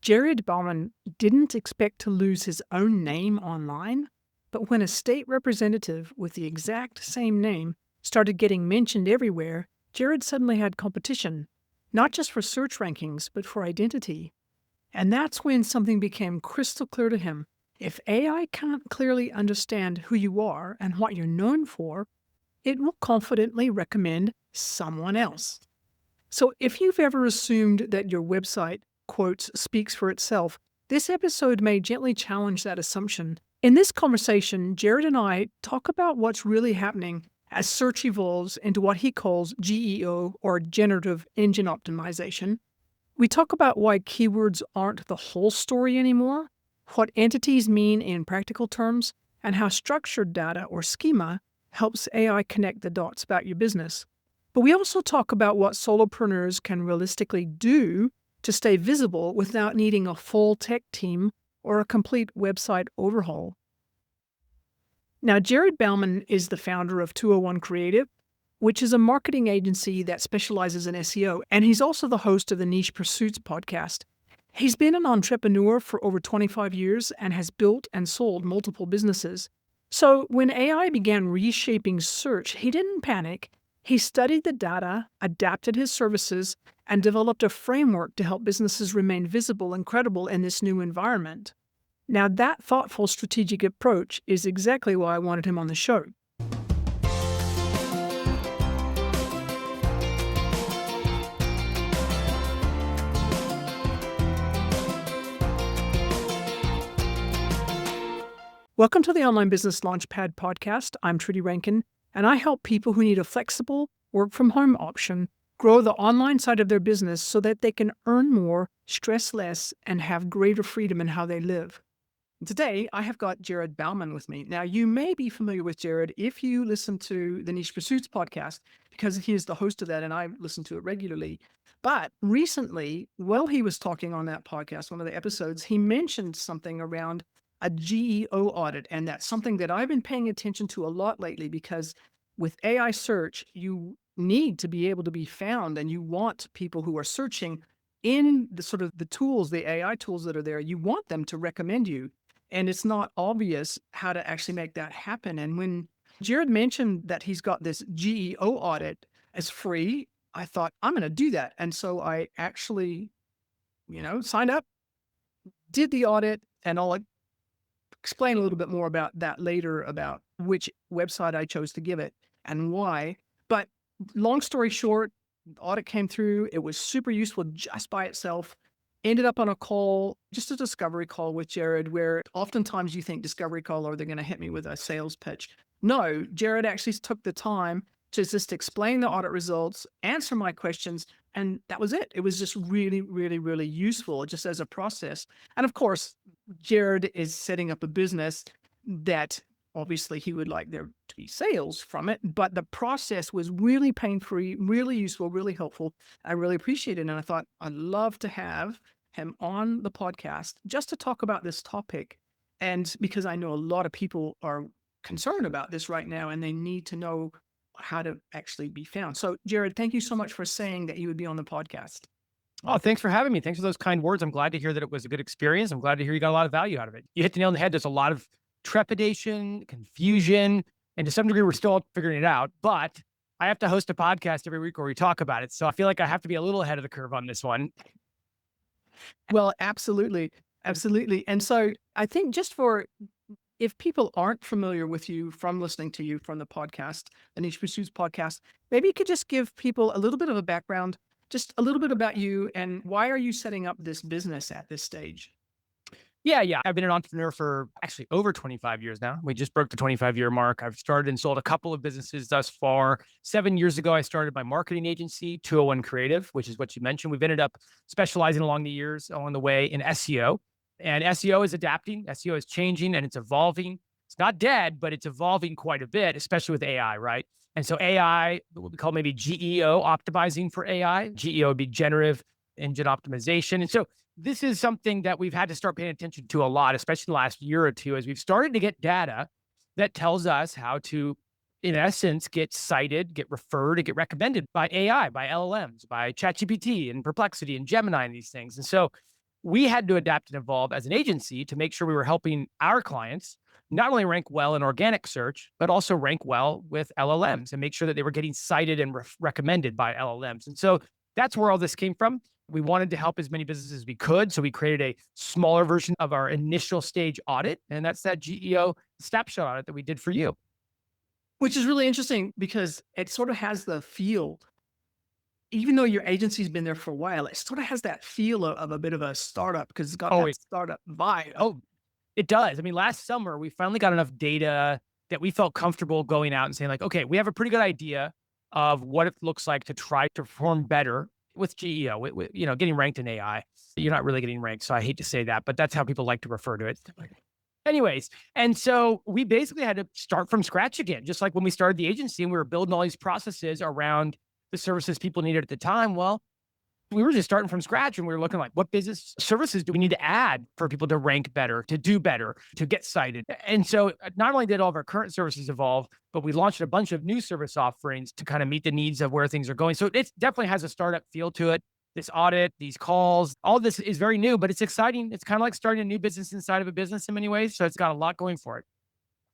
Jared Bauman didn't expect to lose his own name online, but when a state representative with the exact same name started getting mentioned everywhere, Jared suddenly had competition, not just for search rankings, but for identity. And that's when something became crystal clear to him. If AI can't clearly understand who you are and what you're known for, it will confidently recommend someone else. So if you've ever assumed that your website, quotes, speaks for itself, this episode may gently challenge that assumption. In this conversation, Jared and I talk about what's really happening as search evolves into what he calls GEO, or Generative Engine Optimization. We talk about why keywords aren't the whole story anymore, what entities mean in practical terms, and how structured data, or Schema, helps AI connect the dots about your business. But we also talk about what solopreneurs can realistically do to stay visible without needing a full tech team or a complete website overhaul. Now, Jared Bauman is the founder of 201 Creative, which is a marketing agency that specializes in SEO, and he's also the host of the Niche Pursuits podcast. He's been an entrepreneur for over 25 years and has built and sold multiple businesses. So when AI began reshaping search, he didn't panic. He studied the data, adapted his services, and developed a framework to help businesses remain visible and credible in this new environment. Now, that thoughtful strategic approach is exactly why I wanted him on the show. Welcome to the Online Business Launchpad Podcast. I'm Trudy Rankin, and I help people who need a flexible work-from-home option grow the online side of their business so that they can earn more, stress less, and have greater freedom in how they live. Today, I have got Jared Bauman with me. Now, you may be familiar with Jared if you listen to the Niche Pursuits podcast, because he is the host of that and I listen to it regularly. But recently, while he was talking on that podcast, one of the episodes, he mentioned something around a GEO audit. And that's something that I've been paying attention to a lot lately, because with AI search, you need to be able to be found, and you want people who are searching in the sort of the tools, the AI tools that are there, you want them to recommend you. And it's not obvious how to actually make that happen. And when Jared mentioned that he's got this GEO audit as free, I thought, I'm going to do that. And so I actually, signed up, did the audit, and I'll explain a little bit more about that later, about which website I chose to give it and why. But long story short, the audit came through. It was super useful just by itself. Ended up on a call, just a discovery call with Jared, where oftentimes you think discovery call, or they're going to hit me with a sales pitch. No, Jared actually took the time to just explain the audit results, answer my questions, and that was it. It was just really, really, really useful just as a process. And of course, Jared is setting up a business that obviously he would like there to be sales from it, but the process was really pain-free, really useful, really helpful. I really appreciate it. And I thought I'd love to have him on the podcast just to talk about this topic. And because I know a lot of people are concerned about this right now, and they need to know how to actually be found. So Jared, thank you so much for saying that you would be on the podcast. Oh, thanks for having me. Thanks for those kind words. I'm glad to hear that it was a good experience. I'm glad to hear you got a lot of value out of it. You hit the nail on the head. There's a lot of trepidation, confusion, and to some degree, we're still figuring it out. But I have to host a podcast every week where we talk about it. So I feel like I have to be a little ahead of the curve on this one. Well, absolutely. Absolutely. And so I think if people aren't familiar with you from listening to you from the podcast, the Niche Pursuits podcast, maybe you could just give people a little bit of a background, just a little bit about you, and why are you setting up this business at this stage? Yeah. I've been an entrepreneur for actually over 25 years now. We just broke the 25-year mark. I've started and sold a couple of businesses thus far. 7 years ago, I started my marketing agency, 201 Creative, which is what you mentioned. We've ended up specializing along the way in SEO. And SEO is adapting. SEO is changing and it's evolving. It's not dead, but it's evolving quite a bit, especially with AI, right? And so AI, what we call maybe GEO optimizing for AI. GEO would be Generative Engine Optimization. And so this is something that we've had to start paying attention to a lot, especially the last year or two, as we've started to get data that tells us how to, in essence, get cited, get referred, and get recommended by AI, by LLMs, by ChatGPT and Perplexity and Gemini and these things. And so we had to adapt and evolve as an agency to make sure we were helping our clients not only rank well in organic search, but also rank well with LLMs and make sure that they were getting cited and recommended by LLMs. And so that's where all this came from. We wanted to help as many businesses as we could. So we created a smaller version of our initial stage audit. And that's that GEO snapshot audit that we did for you. Which is really interesting because it sort of has the feel, even though your agency's been there for a while, it sort of has that feel of a bit of a startup because it's got that startup vibe. Oh, it does. I mean, last summer, we finally got enough data that we felt comfortable going out and saying like, okay, we have a pretty good idea of what it looks like to try to perform better with GEO, with getting ranked in AI. You're not really getting ranked, so I hate to say that, but that's how people like to refer to it. Anyways, and so we basically had to start from scratch again, just like when we started the agency and we were building all these processes around the services people needed at the time. Well, we were just starting from scratch and we were looking like, what business services do we need to add for people to rank better, to do better, to get cited? And so not only did all of our current services evolve, but we launched a bunch of new service offerings to kind of meet the needs of where things are going. So it definitely has a startup feel to it. This audit, these calls, all this is very new, but it's exciting. It's kind of like starting a new business inside of a business in many ways. So it's got a lot going for it.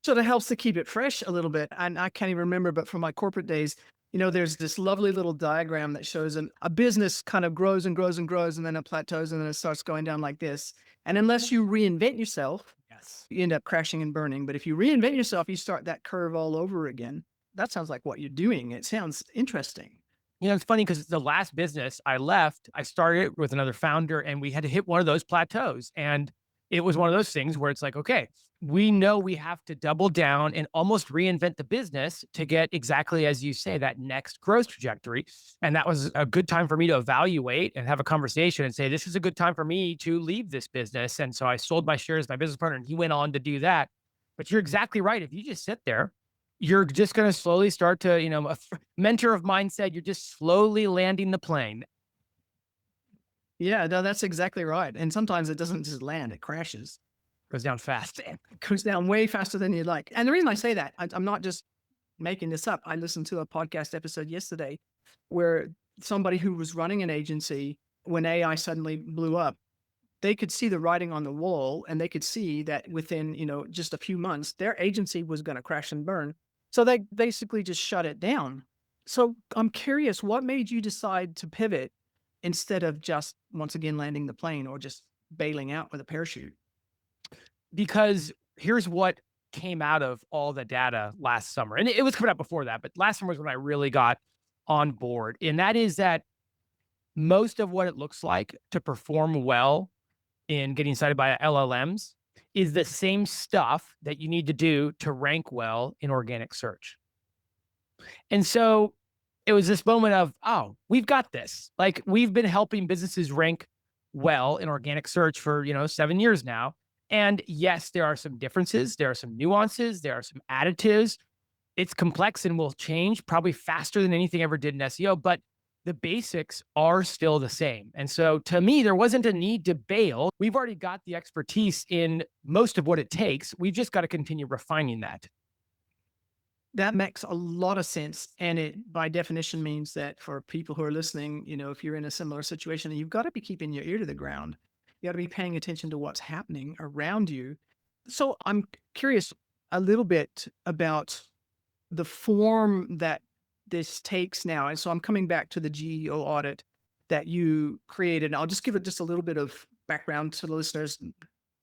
So that helps to keep it fresh a little bit. And I can't even remember, but from my corporate days, there's this lovely little diagram that shows a business kind of grows and grows and grows, and then it plateaus, and then it starts going down like this. And unless you reinvent yourself, Yes, you end up crashing and burning. But if you reinvent yourself, you start that curve all over again. That sounds like what you're doing. It sounds interesting. It's funny because the last business I left, I started with another founder and we had to hit one of those plateaus. And it was one of those things where it's like, okay, we know we have to double down and almost reinvent the business to get exactly, as you say, that next growth trajectory. And that was a good time for me to evaluate and have a conversation and say, this is a good time for me to leave this business. And so I sold my shares to my business partner and he went on to do that. But you're exactly right. If you just sit there, you're just going to slowly start to, a mentor of mine said, you're just slowly landing the plane. Yeah, no, that's exactly right. And sometimes it doesn't just land, it crashes. Goes down fast. It goes down way faster than you'd like. And the reason I say that, I'm not just making this up. I listened to a podcast episode yesterday where somebody who was running an agency, when AI suddenly blew up, they could see the writing on the wall and they could see that within, just a few months, their agency was going to crash and burn. So they basically just shut it down. So I'm curious, what made you decide to pivot instead of just, once again, landing the plane or just bailing out with a parachute? Because here's what came out of all the data last summer. And it was coming out before that, but last summer was when I really got on board. And that is that most of what it looks like to perform well in getting cited by LLMs is the same stuff that you need to do to rank well in organic search. And so it was this moment of, oh, we've got this. Like we've been helping businesses rank well in organic search for, 7 years now. And yes, there are some differences. There are some nuances. There are some additives. It's complex and will change probably faster than anything ever did in SEO, but the basics are still the same. And so to me, there wasn't a need to bail. We've already got the expertise in most of what it takes. We've just got to continue refining that. That makes a lot of sense. And it, by definition, means that for people who are listening, if you're in a similar situation, you've got to be keeping your ear to the ground. You got to be paying attention to what's happening around you. So I'm curious a little bit about the form that this takes now. And so I'm coming back to the GEO audit that you created. I'll just give it just a little bit of background to the listeners.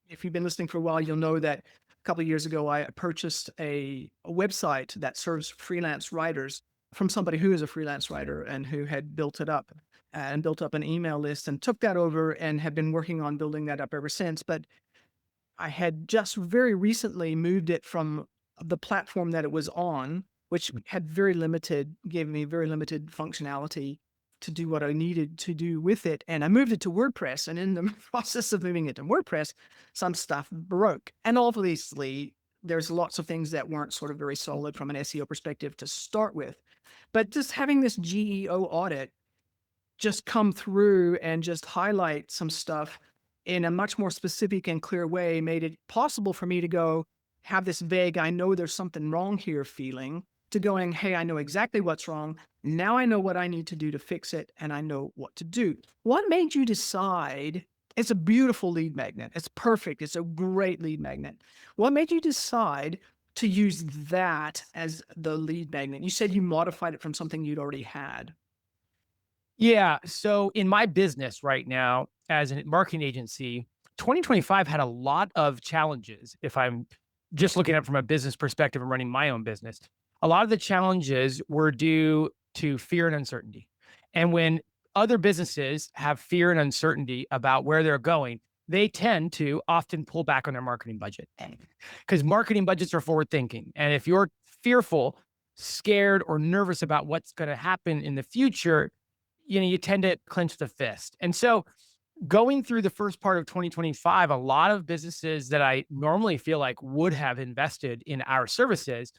If you've been listening for a while, you'll know that a couple of years ago, I purchased a website that serves freelance writers from somebody who is a freelance writer and who had built it up and built up an email list and took that over and have been working on building that up ever since. But I had just very recently moved it from the platform that it was on, which gave me very limited functionality to do what I needed to do with it. And I moved it to WordPress. And in the process of moving it to WordPress, some stuff broke. And obviously, there's lots of things that weren't sort of very solid from an SEO perspective to start with. But just having this GEO audit just come through and just highlight some stuff in a much more specific and clear way made it possible for me to go have this vague, I know there's something wrong here feeling, to going, hey, I know exactly what's wrong. Now I know what I need to do to fix it, and I know what to do. What made you decide It's a beautiful lead magnet. It's perfect. It's a great lead magnet. What made you decide to use that as the lead magnet? You said you modified it from something you'd already had. Yeah. So in my business right now, as a marketing agency, 2025 had a lot of challenges. If I'm just looking at it from a business perspective and running my own business, a lot of the challenges were due to fear and uncertainty. And when other businesses have fear and uncertainty about where they're going, they tend to often pull back on their marketing budget because marketing budgets are forward thinking. And if you're fearful, scared, or nervous about what's going to happen in the future, you tend to clench the fist. And so going through the first part of 2025, a lot of businesses that I normally feel like would have invested in our services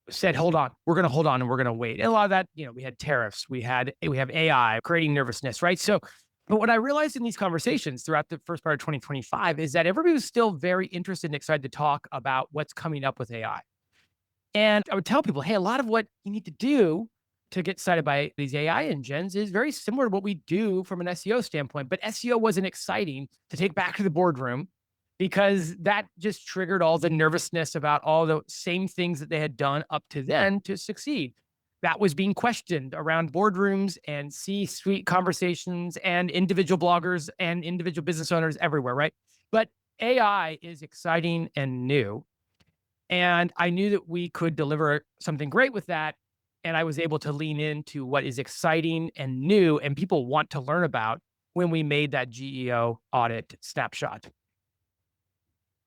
said, hold on, we're going to hold on and we're going to wait. And a lot of that, we had tariffs, we have AI creating nervousness, right? So, but what I realized in these conversations throughout the first part of 2025 is that everybody was still very interested and excited to talk about what's coming up with AI. And I would tell people, hey, a lot of what you need to do to get excited by these AI engines is very similar to what we do from an SEO standpoint. But SEO wasn't exciting to take back to the boardroom because that just triggered all the nervousness about all the same things that they had done up to then to succeed. That was being questioned around boardrooms and C-suite conversations and individual bloggers and individual business owners everywhere, right? But AI is exciting and new. And I knew that we could deliver something great with that. And I was able to lean into what is exciting and new and people want to learn about when we made that GEO audit snapshot.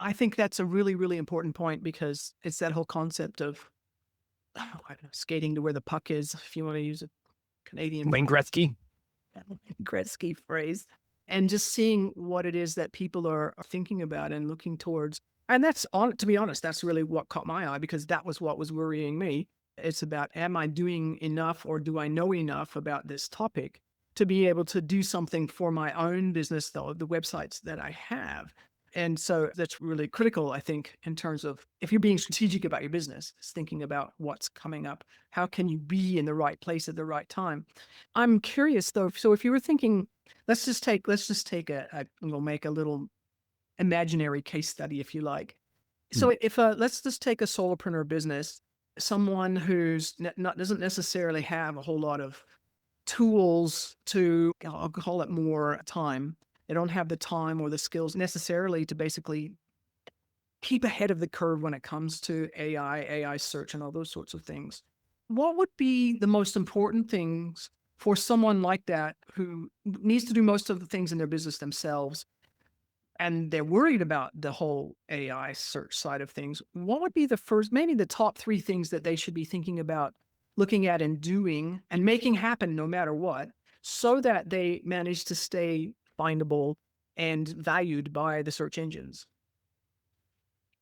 I think that's a really, really important point because it's that whole concept of I don't know, skating to where the puck is, if you want to use a Canadian Wayne Gretzky. Gretzky phrase, and just seeing what it is that people are thinking about and looking towards. And that's on, to be honest, that's really what caught my eye because that was what was worrying me. It's about, am I doing enough or do I know enough about this topic to be able to do something for my own business, though, the websites that I have? And so that's really critical, I think, in terms of if you're being strategic about your business, it's thinking about what's coming up. How can you be in the right place at the right time? I'm curious though. So if you were thinking, we'll make a little imaginary case study, if you like. So if let's just take a solopreneur business, someone who's not doesn't necessarily have a whole lot of tools to, I'll call it more time. They don't have the time or the skills necessarily to basically keep ahead of the curve when it comes to AI search and all those sorts of things. What would be the most important things for someone like that who needs to do most of the things in their business themselves and they're worried about the whole AI search side of things? What would be the first, maybe the top 3 things that they should be thinking about looking at and doing and making happen no matter what, so that they manage to stay findable and valued by the search engines?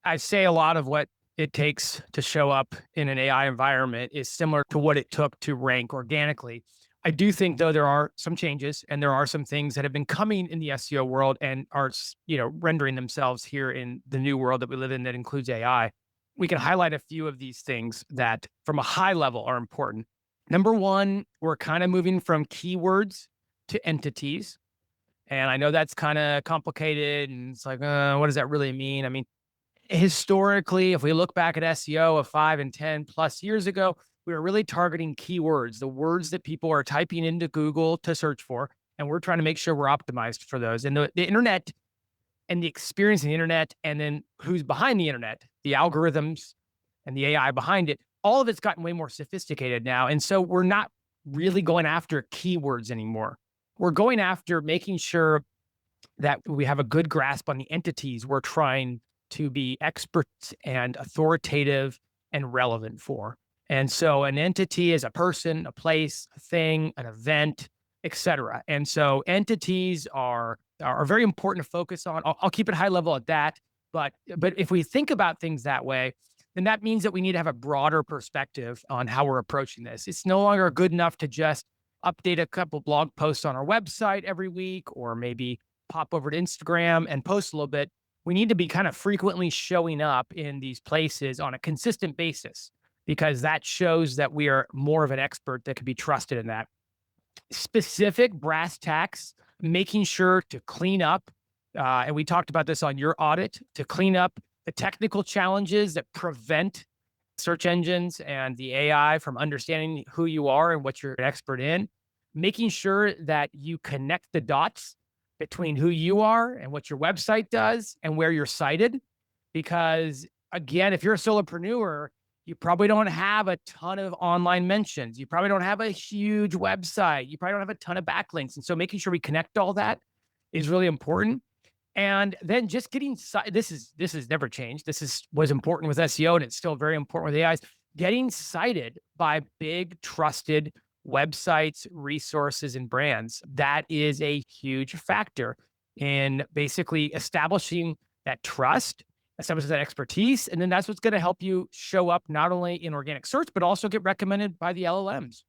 I say a lot of what it takes to show up in an AI environment is similar to what it took to rank organically. I do think, though, there are some changes and there are some things that have been coming in the SEO world and are, rendering themselves here in the new world that we live in that includes AI. We can highlight a few of these things that from a high level are important. Number one, we're kind of moving from keywords to entities. And I know that's kind of complicated and it's like, what does that really mean? I mean, historically, if we look back at SEO of 5 and 10 plus years ago, we were really targeting keywords, the words that people are typing into Google to search for. And we're trying to make sure we're optimized for those. And the internet and the experience in the internet, and then who's behind the internet, the algorithms and the AI behind it, all of it's gotten way more sophisticated now. And so we're not really going after keywords anymore. We're going after making sure that we have a good grasp on the entities we're trying to be experts and authoritative and relevant for. And so an entity is a person, a place, a thing, an event, etc. And so entities are very important to focus on. I'll keep it high level at that. But if we think about things that way, then that means that we need to have a broader perspective on how we're approaching this. It's no longer good enough to just update a couple blog posts on our website every week, or maybe pop over to Instagram and post a little bit. We need to be kind of frequently showing up in these places on a consistent basis, because that shows that we are more of an expert that can be trusted in that. Specific brass tacks making sure to clean up, and we talked about this on your audit, to clean up the technical challenges that prevent search engines and the AI from understanding who you are and what you're an expert in, making sure that you connect the dots between who you are and what your website does and where you're cited. Because again, if you're a solopreneur, you probably don't have a ton of online mentions. You probably don't have a huge website. You probably don't have a ton of backlinks. And so making sure we connect all that is really important. And then just getting, this has never changed. Was important with SEO, and it's still very important with AIs. Getting cited by big trusted websites, resources, and brands. That is a huge factor in basically establishing that trust, establishing that expertise. And then that's what's going to help you show up not only in organic search, but also get recommended by the LLMs.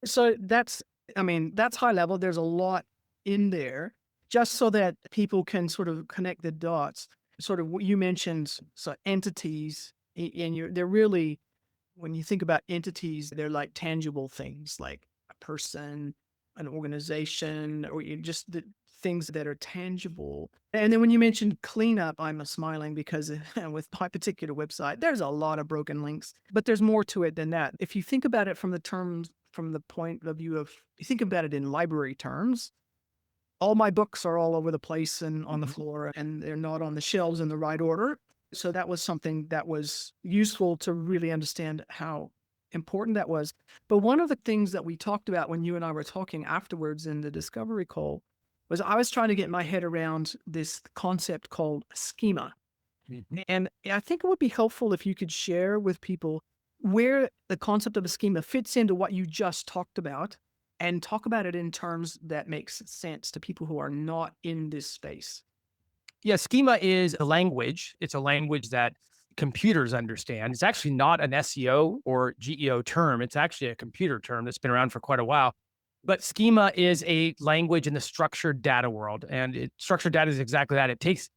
So that's high level. There's a lot in there, just so that people can sort of connect the dots. Sort of what you mentioned, so entities, and they're really, when you think about entities, they're like tangible things, like a person, an organization, or just the things that are tangible. And then when you mentioned cleanup, I'm smiling because with my particular website, there's a lot of broken links, but there's more to it than that. If you think about it from the point of view of, you think about it in library terms, all my books are all over the place and on the floor, and they're not on the shelves in the right order. So that was something that was useful to really understand how important that was. But one of the things that we talked about when you and I were talking afterwards in the discovery call was I was trying to get my head around this concept called schema. And I think it would be helpful if you could share with people where the concept of a schema fits into what you just talked about, and talk about it in terms that makes sense to people who are not in this space. Yeah, schema is a language. It's a language that computers understand. It's actually not an SEO or GEO term. It's actually a computer term that's been around for quite a while. But schema is a language in the structured data world. And structured data is exactly that. It takes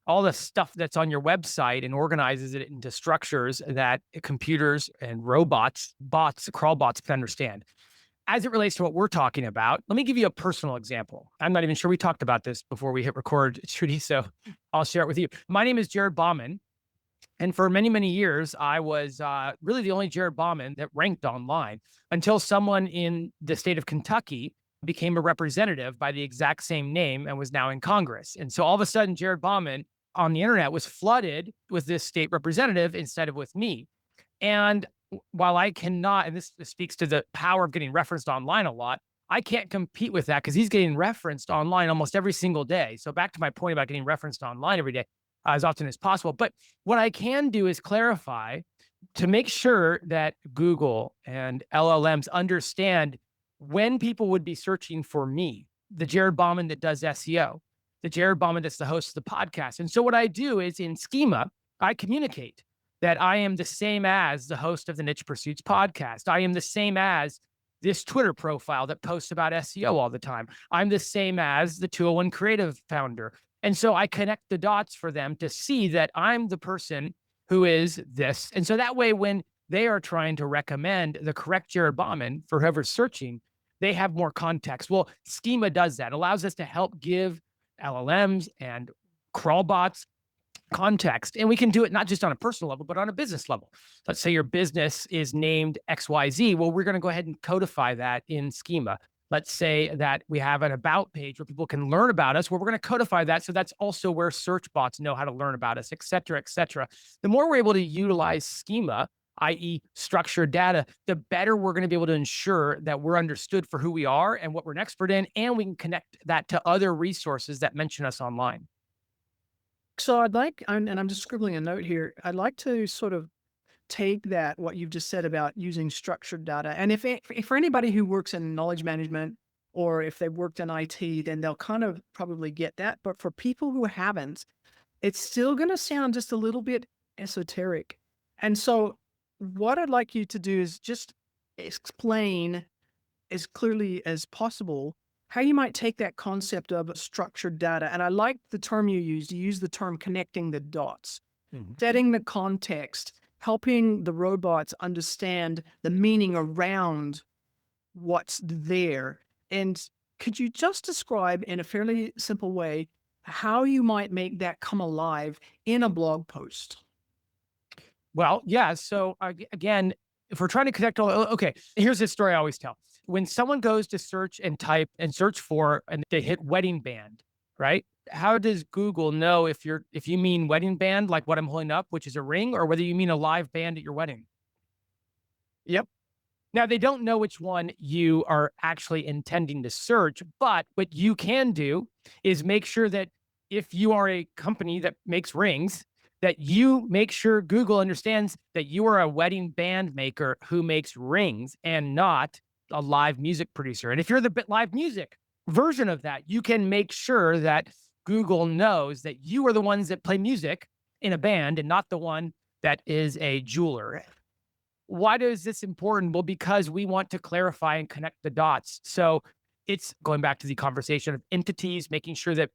all the stuff that's on your website and organizes it into structures that computers and crawl bots can understand. As it relates to what we're talking about, let me give you a personal example. I'm not even sure we talked about this before we hit record, Trudy, so I'll share it with you. My name is Jared Bauman, and for many, many years, I was really the only Jared Bauman that ranked online until someone in the state of Kentucky became a representative by the exact same name and was now in Congress. And so all of a sudden, Jared Bauman on the internet was flooded with this state representative instead of with me. And while I cannot, and this speaks to the power of getting referenced online a lot, I can't compete with that because he's getting referenced online almost every single day. So back to my point about getting referenced online every day as often as possible. But what I can do is clarify to make sure that Google and LLMs understand when people would be searching for me, the Jared Bauman that does SEO, the Jared Bauman that's the host of the podcast. And so what I do is in schema, I communicate that I am the same as the host of the Niche Pursuits podcast. I am the same as this Twitter profile that posts about SEO all the time. I'm the same as the 201 Creative founder. And so I connect the dots for them to see that I'm the person who is this. And so that way, when they are trying to recommend the correct Jared Bauman for whoever's searching, they have more context. Well, schema does that. It allows us to help give LLMs and crawl bots context. And we can do it not just on a personal level, but on a business level. Let's say your business is named XYZ. Well, we're going to go ahead and codify that in schema. Let's say that we have an about page where people can learn about us. Well, we're going to codify that. So that's also where search bots know how to learn about us, et cetera, et cetera. The more we're able to utilize schema, i.e. structured data, the better we're going to be able to ensure that we're understood for who we are and what we're an expert in, and we can connect that to other resources that mention us online. So I'd like, and I'm just scribbling a note here, I'd like to sort of take that, what you've just said about using structured data. And if for anybody who works in knowledge management, or if they've worked in IT, then they'll kind of probably get that. But for people who haven't, it's still going to sound just a little bit esoteric. And so what I'd like you to do is just explain as clearly as possible how you might take that concept of structured data. And I like the term you used. You use the term connecting the dots, setting the context, helping the robots understand the meaning around what's there. And Could you just describe in a fairly simple way how you might make that come alive in a blog post? Well, yeah. So again, if we're trying to connect okay, here's this story I always tell. When someone goes to search and type and search for, and they hit wedding band, right? How does Google know if you mean wedding band, like what I'm holding up, which is a ring, or whether you mean a live band at your wedding? Yep. Now, they don't know which one you are actually intending to search, but what you can do is make sure that if you are a company that makes rings, that you make sure Google understands that you are a wedding band maker who makes rings and not a live music producer. And if you're the live music version of that, you can make sure that Google knows that you are the ones that play music in a band and not the one that is a jeweler. Why is this important? Well, because we want to clarify and connect the dots. So it's going back to the conversation of entities, making sure that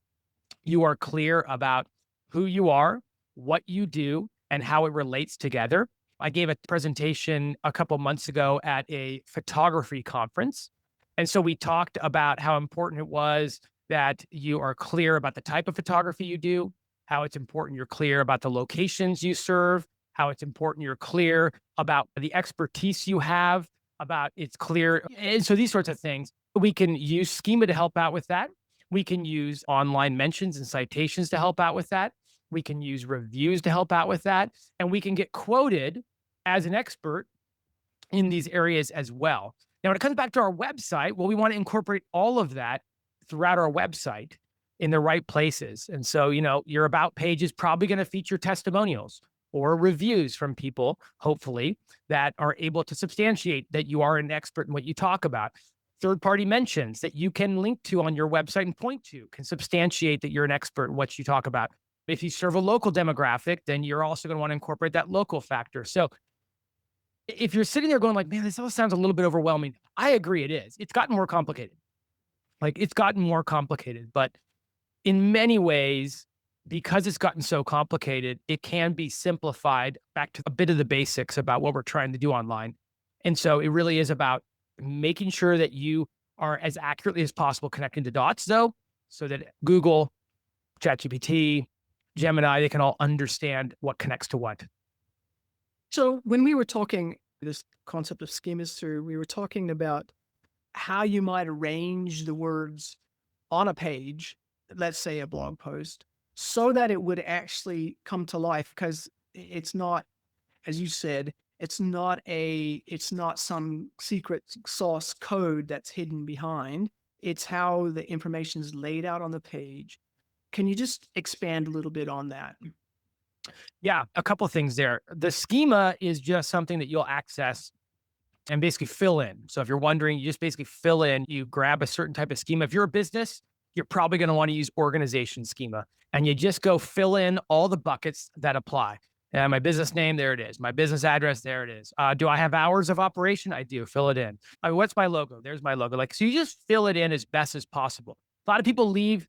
you are clear about who you are, what you do, and how it relates together. I gave a presentation a couple months ago at a photography conference. And so we talked about how important it was that you are clear about the type of photography you do, how it's important you're clear about the locations you serve, how it's important you're clear about the expertise you have, about it's clear. And so these sorts of things, we can use Schema to help out with that. We can use online mentions and citations to help out with that. We can use reviews to help out with that. And we can get quoted as an expert in these areas as well. Now, when it comes back to our website, well, we want to incorporate all of that throughout our website in the right places. And so, your about page is probably going to feature testimonials or reviews from people, hopefully, that are able to substantiate that you are an expert in what you talk about. Third-party mentions that you can link to on your website and point to can substantiate that you're an expert in what you talk about. If you serve a local demographic, then you're also going to want to incorporate that local factor. So if you're sitting there going like, man, this all sounds a little bit overwhelming, I agree it is. It's gotten more complicated. But in many ways, because it's gotten so complicated, it can be simplified back to a bit of the basics about what we're trying to do online. And so it really is about making sure that you are as accurately as possible connecting the dots, though, so that Google, ChatGPT, Gemini, they can all understand what connects to what. So when we were talking this concept of schemas through, we were talking about how you might arrange the words on a page, let's say a blog post, so that it would actually come to life. Because it's not, as you said, it's not some secret sauce code that's hidden behind. It's how the information is laid out on the page. Can you just expand a little bit on that? Yeah, a couple of things there. The schema is just something that you'll access and basically fill in. So if you're wondering, you just basically fill in, you grab a certain type of schema. If you're a business, you're probably going to want to use organization schema, and you just go fill in all the buckets that apply. My business name, there it is. My business address, there it is. Do I have hours of operation? I do. Fill it in. What's my logo? There's my logo. So you just fill it in as best as possible. A lot of people leave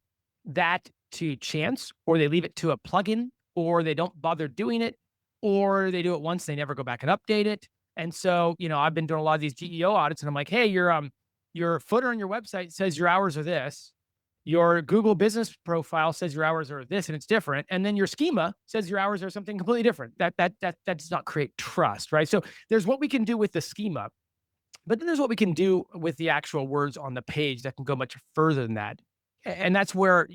that to chance, or they leave it to a plugin, or they don't bother doing it, or they do it once, they never go back and update it. And so, I've been doing a lot of these GEO audits, and I'm like, hey, your footer on your website says your hours are this. Your Google business profile says your hours are this, and it's different. And then your schema says your hours are something completely different. That does not create trust, right? So there's what we can do with the schema, but then there's what we can do with the actual words on the page that can go much further than that. And that's where,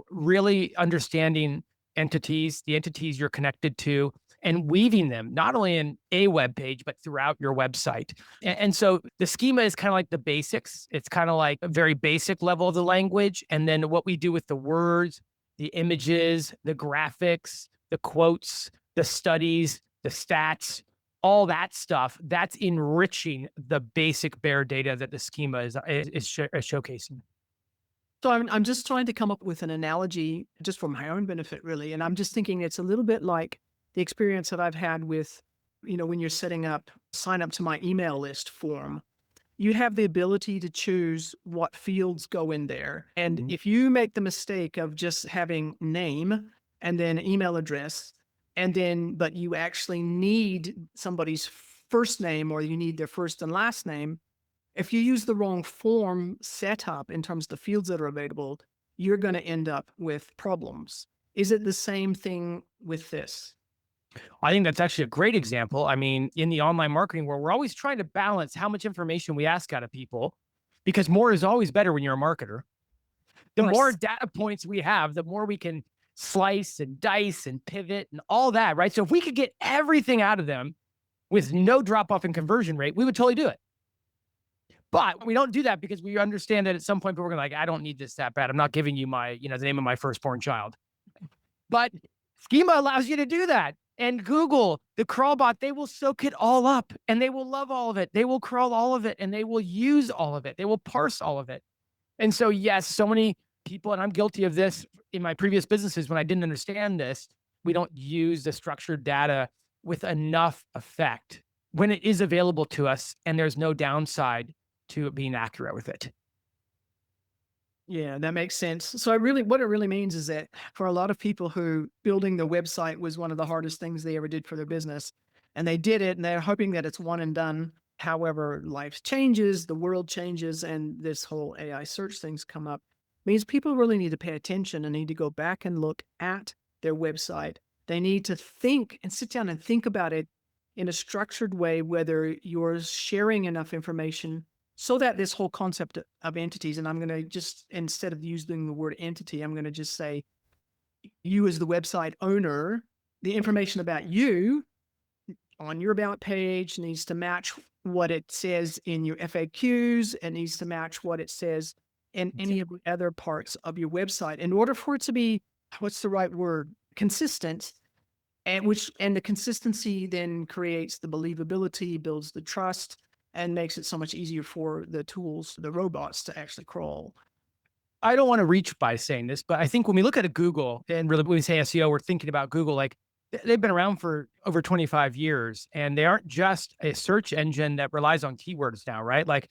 really understanding the entities you're connected to, and weaving them not only in a web page, but throughout your website. And so the schema is kind of like the basics. It's kind of like a very basic level of the language. And then what we do with the words, the images, the graphics, the quotes, the studies, the stats, all that stuff, that's enriching the basic bare data that the schema is showcasing. So I'm just trying to come up with an analogy just for my own benefit, really. And I'm just thinking it's a little bit like the experience that I've had with, when you're setting up, sign up to my email list form, you have the ability to choose what fields go in there. And if you make the mistake of just having name and then email address, but you actually need somebody's first name, or you need their first and last name, If you use the wrong form setup in terms of the fields that are available, you're going to end up with problems. Is it the same thing with this? I think that's actually a great example. I mean, in the online marketing world, we're always trying to balance how much information we ask out of people because more is always better when you're a marketer. The more Yes. data points we have, the more we can slice and dice and pivot and all that, right? So if we could get everything out of them with no drop off in conversion rate, we would totally do it. But we don't do that because we understand that at some point people are going to like, I don't need this that bad. I'm not giving you my, the name of my firstborn child. But Schema allows you to do that. And Google, the crawl bot, they will soak it all up and they will love all of it. They will crawl all of it and they will use all of it. They will parse all of it. And so, yes, so many people, and I'm guilty of this in my previous businesses when I didn't understand this, we don't use the structured data with enough effect when it is available to us and there's no downside to being accurate with it. Yeah, that makes sense. So what it really means is that for a lot of people who building the website was one of the hardest things they ever did for their business, and they did it and they're hoping that it's one and done. However, life changes, the world changes, and this whole AI search things come up, means people really need to pay attention and need to go back and look at their website. They need to think and sit down and think about it in a structured way, whether you're sharing enough information so that this whole concept of entities, and I'm going to just, instead of using the word entity, I'm going to just say you as the website owner, the information about you on your about page needs to match what it says in your FAQs. It needs to match what it says in any of the other parts of your website in order for it to be, what's the right word? Consistent. And the consistency then creates the believability, builds the trust, and makes it so much easier for the tools, the robots, to actually crawl. I don't want to reach by saying this, but I think when we look at a Google and really when we say SEO, we're thinking about Google, like they've been around for over 25 years and they aren't just a search engine that relies on keywords now, right? Like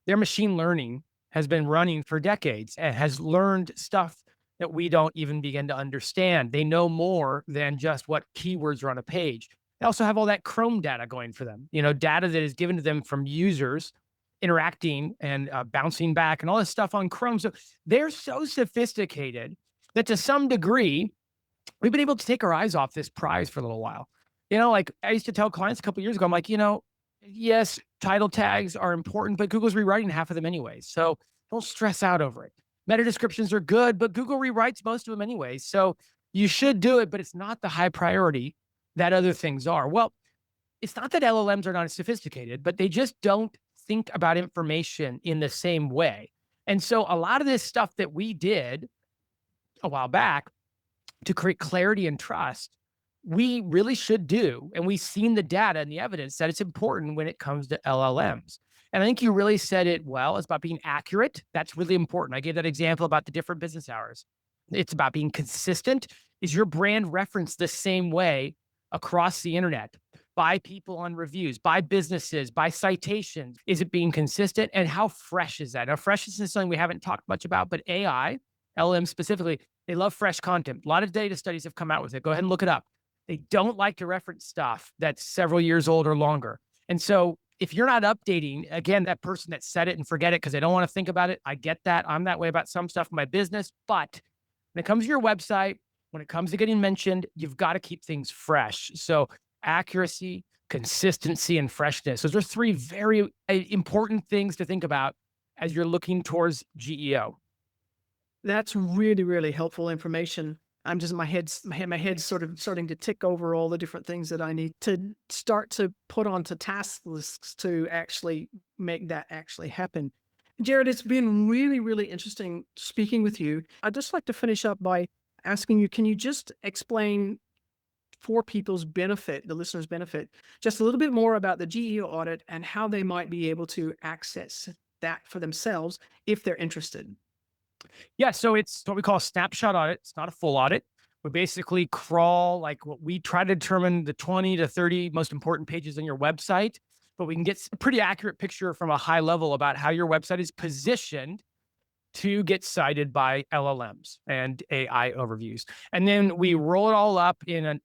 their machine learning has been running for decades and has learned stuff that we don't even begin to understand. They know more than just what keywords are on a page. They also have all that Chrome data going for them, data that is given to them from users interacting and bouncing back and all this stuff on Chrome. So they're so sophisticated that to some degree, we've been able to take our eyes off this prize for a little while. Like I used to tell clients a couple of years ago, I'm like, yes, title tags are important, but Google's rewriting half of them anyways. So don't stress out over it. Meta descriptions are good, but Google rewrites most of them anyways. So you should do it, but it's not the high priority that other things are. Well, it's not that LLMs are not as sophisticated, but they just don't think about information in the same way. And so a lot of this stuff that we did a while back to create clarity and trust, we really should do. And we've seen the data and the evidence that it's important when it comes to LLMs. And I think you really said it well. It's about being accurate. That's really important. I gave that example about the different business hours. It's about being consistent. Is your brand referenced the same way across the internet, by people on reviews, by businesses, by citations? Is it being consistent? And how fresh is that? Now, freshness is something we haven't talked much about, but AI, LM specifically, they love fresh content. A lot of data studies have come out with it. Go ahead and look it up. They don't like to reference stuff that's several years old or longer. And so if you're not updating, again, that person that said it and forget it because they don't want to think about it, I get that. I'm that way about some stuff in my business. But when it comes to your website, when it comes to getting mentioned, you've got to keep things fresh. So accuracy, consistency, and freshness. Those are three very important things to think about as you're looking towards GEO. That's really, really helpful information. I'm just, my head's sort of starting to tick over all the different things that I need to start to put onto task lists to actually make that actually happen. Jared, it's been really, really interesting speaking with you. I'd just like to finish up by asking you, can you just explain for people's benefit, the listeners' benefit, just a little bit more about the GEO audit and how they might be able to access that for themselves if they're interested? Yeah, so it's what we call a snapshot audit. It's not a full audit. We basically crawl, like what we try to determine the 20 to 30 most important pages on your website, but we can get a pretty accurate picture from a high level about how your website is positioned to get cited by LLMs and AI overviews. And then we roll it all up in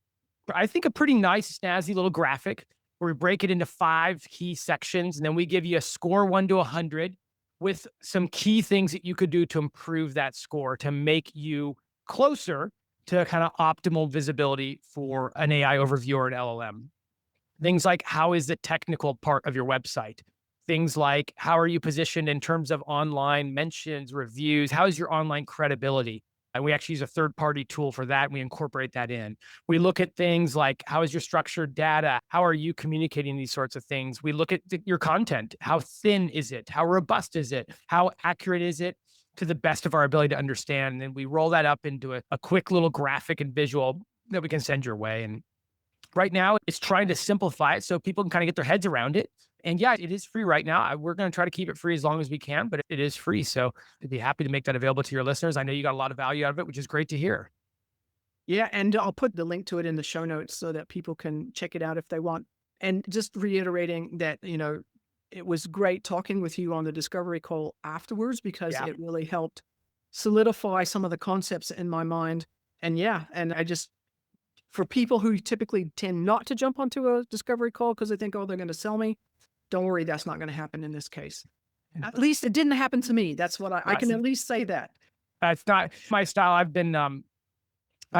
I think a pretty nice, snazzy little graphic where we break it into 5 key sections. And then we give you a score 1 to 100 with some key things that you could do to improve that score to make you closer to kind of optimal visibility for an AI overview or an LLM. Things like, how is the technical part of your website? Things like, how are you positioned in terms of online mentions, reviews? How is your online credibility? And we actually use a third-party tool for that. And we incorporate that in. We look at things like, how is your structured data? How are you communicating these sorts of things? We look at your content. How thin is it? How robust is it? How accurate is it to the best of our ability to understand? And then we roll that up into a quick little graphic and visual that we can send your way. And right now, it's trying to simplify it so people can kind of get their heads around it. And yeah, it is free right now. We're going to try to keep it free as long as we can, but it is free. So I'd be happy to make that available to your listeners. I know you got a lot of value out of it, which is great to hear. Yeah, and I'll put the link to it in the show notes so that people can check it out if they want. And just reiterating that, it was great talking with you on the discovery call afterwards, because Yeah. it really helped solidify some of the concepts in my mind. And for people who typically tend not to jump onto a discovery call because they think, oh, they're going to sell me, don't worry, that's not going to happen in this case. At least it didn't happen to me. That's what I can at least say that. It's not my style. I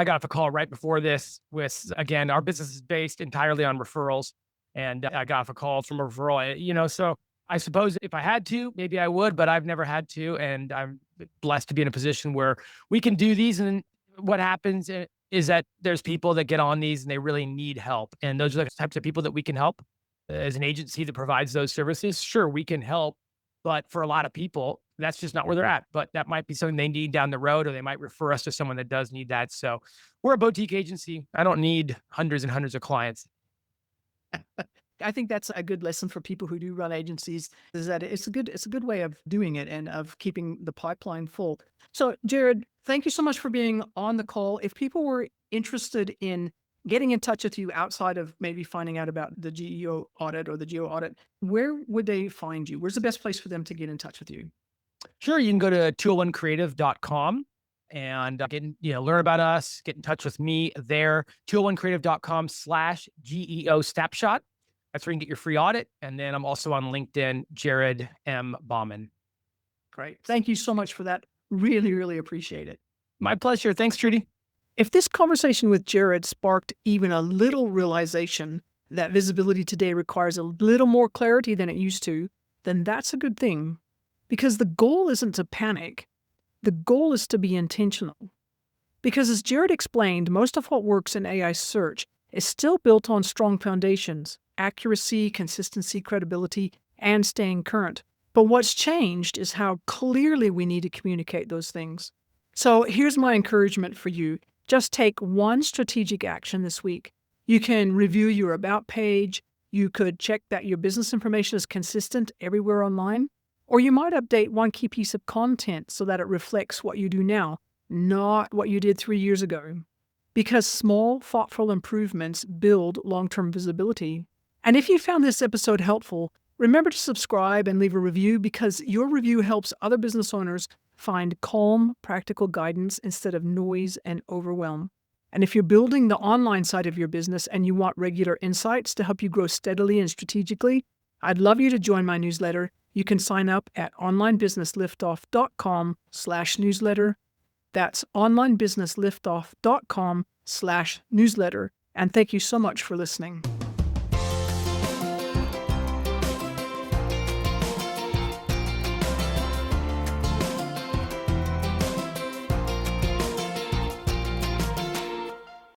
got off a call right before this with, again, our business is based entirely on referrals. And I got off a call from a referral, so I suppose if I had to, maybe I would, but I've never had to. And I'm blessed to be in a position where we can do these. And what happens is that there's people that get on these and they really need help. And those are the types of people that we can help. As an agency that provides those services, sure, we can help. But for a lot of people, that's just not where they're at. But that might be something they need down the road, or they might refer us to someone that does need that. So we're a boutique agency. I don't need hundreds and hundreds of clients. I think that's a good lesson for people who do run agencies, is that it's a good way of doing it and of keeping the pipeline full. So Jared, thank you so much for being on the call. If people were interested in getting in touch with you outside of maybe finding out about the GEO audit or the Geo audit, where would they find you? Where's the best place for them to get in touch with you? Sure, you can go to 201creative.com and learn about us, get in touch with me there. 201creative.com/GEO Snapshot. That's where you can get your free audit. And then I'm also on LinkedIn, Jared M. Bauman. Great. Thank you so much for that. Really, really appreciate it. My pleasure. Thanks, Trudy. If this conversation with Jared sparked even a little realization that visibility today requires a little more clarity than it used to, then that's a good thing. Because the goal isn't to panic. The goal is to be intentional. Because as Jared explained, most of what works in AI search is still built on strong foundations: accuracy, consistency, credibility, and staying current. But what's changed is how clearly we need to communicate those things. So here's my encouragement for you. Just take one strategic action this week. You can review your About page. You could check that your business information is consistent everywhere online. Or you might update one key piece of content so that it reflects what you do now, not what you did 3 years ago. Because small, thoughtful improvements build long-term visibility. And if you found this episode helpful, remember to subscribe and leave a review, because your review helps other business owners find calm, practical guidance instead of noise and overwhelm. And if you're building the online side of your business and you want regular insights to help you grow steadily and strategically, I'd love you to join my newsletter. You can sign up at onlinebusinessliftoff.com/newsletter. That's onlinebusinessliftoff.com/newsletter. And thank you so much for listening.